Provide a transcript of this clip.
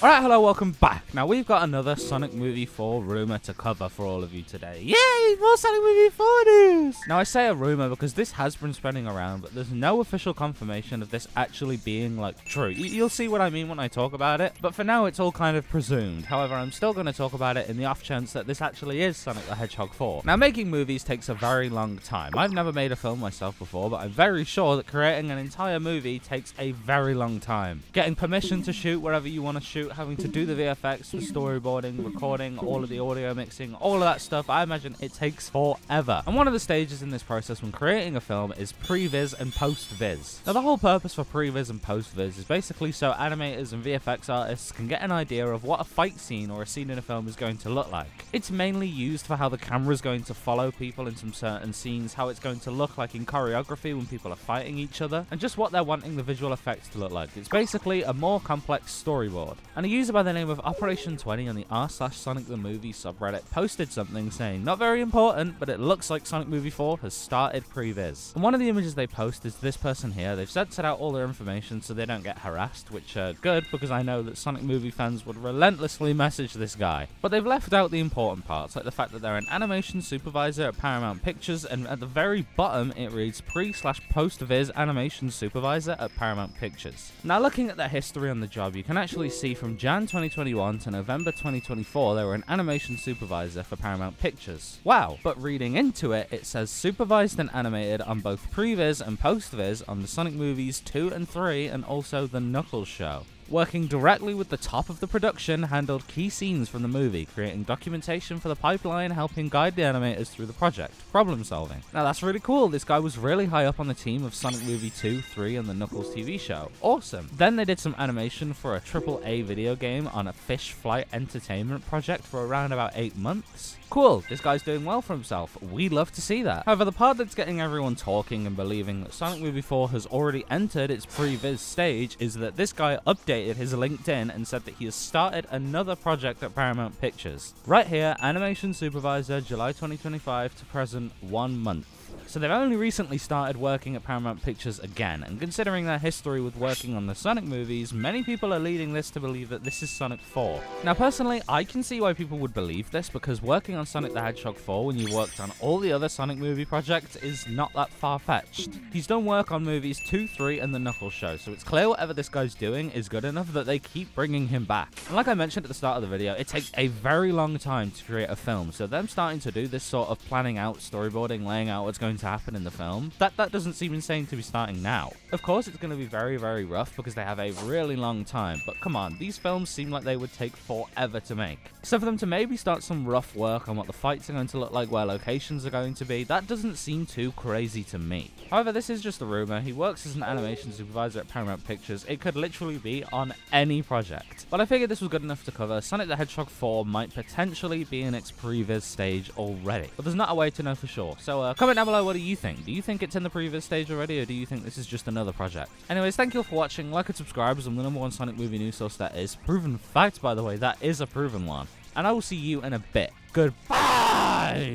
Alright, hello, welcome back. Now, we've got another Sonic Movie 4 rumour to cover for all of you today. Yay! More Sonic Movie 4 news! Now, I say a rumour because this has been spreading around, but there's no official confirmation of this actually being, true. You'll see what I mean when I talk about it, but for now, it's all kind of presumed. However, I'm still going to talk about it in the off chance that this actually is Sonic the Hedgehog 4. Now, making movies takes a very long time. I've never made a film myself before, but I'm very sure that creating an entire movie takes a very long time. Getting permission to shoot wherever you want to shoot, having to do the VFX, the storyboarding, recording, all of the audio mixing, all of that stuff, I imagine it takes forever. And one of the stages in this process when creating a film is Pre-Vis and Post-Vis. Now, the whole purpose for Pre-Vis and Post-Vis is basically so animators and VFX artists can get an idea of what a fight scene or a scene in a film is going to look like. It's mainly used for how the camera is going to follow people in some certain scenes, how it's going to look like in choreography when people are fighting each other, and just what they're wanting the visual effects to look like. It's basically a more complex storyboard. And a user by the name of Operation 20 on the r/Sonic the Movie subreddit posted something saying, not very important, but it looks like Sonic Movie 4 has started Pre-Vis. And one of the images they post is this person here. They've censored out all their information so they don't get harassed, which are good because I know that Sonic movie fans would relentlessly message this guy. But they've left out the important parts, like the fact that they're an animation supervisor at Paramount Pictures, and at the very bottom it reads Pre/Post-Vis animation supervisor at Paramount Pictures. Now, looking at their history on the job, you can actually see from Jan 2021 to November 2024, they were an animation supervisor for Paramount Pictures. Wow, but reading into it, it says supervised and animated on both Pre-Vis and Post-Vis on the Sonic movies 2 and 3 and also the Knuckles show. Working directly with the top of the production, handled key scenes from the movie, creating documentation for the pipeline, helping guide the animators through the project. Problem solving. Now, that's really cool. This guy was really high up on the team of Sonic Movie 2, 3, and the Knuckles TV show. Awesome. Then they did some animation for a AAA video game on a Fish Flight Entertainment project for around about 8 months. Cool, this guy's doing well for himself. We love to see that. However, the part that's getting everyone talking and believing that Sonic Movie 4 has already entered its Pre-Vis stage is that this guy updated his LinkedIn and said that he has started another project at Paramount Pictures. Right here, Animation Supervisor, July 2025 to present, 1 month. So they've only recently started working at Paramount Pictures again, and considering their history with working on the Sonic movies, many people are leading this to believe that this is Sonic 4. Now, personally, I can see why people would believe this, because working on Sonic the Hedgehog 4 when you worked on all the other Sonic movie projects is not that far-fetched. He's done work on movies 2, 3, and the Knuckles show, so it's clear whatever this guy's doing is good enough that they keep bringing him back. And like I mentioned at the start of the video, it takes a very long time to create a film, so them starting to do this sort of planning out, storyboarding, laying out what's going to happen in the film, that doesn't seem insane to be starting now. Of course, it's going to be very, very rough because they have a really long time, but come on, these films seem like they would take forever to make. So for them to maybe start some rough work on what the fights are going to look like, where locations are going to be, that doesn't seem too crazy to me. However, this is just a rumor. He works as an animation supervisor at Paramount Pictures. It could literally be on any project. But I figured this was good enough to cover. Sonic the Hedgehog 4 might potentially be in its Pre-Vis stage already, but there's not a way to know for sure. So comment down below, what do you think? Do you think it's in the Pre-Vis stage already, or do you think this is just another project? Anyways, thank you all for watching. Like and subscribe, as I'm the #1 Sonic movie news source that is. Proven fact, by the way, that is a proven one. And I will see you in a bit. Goodbye!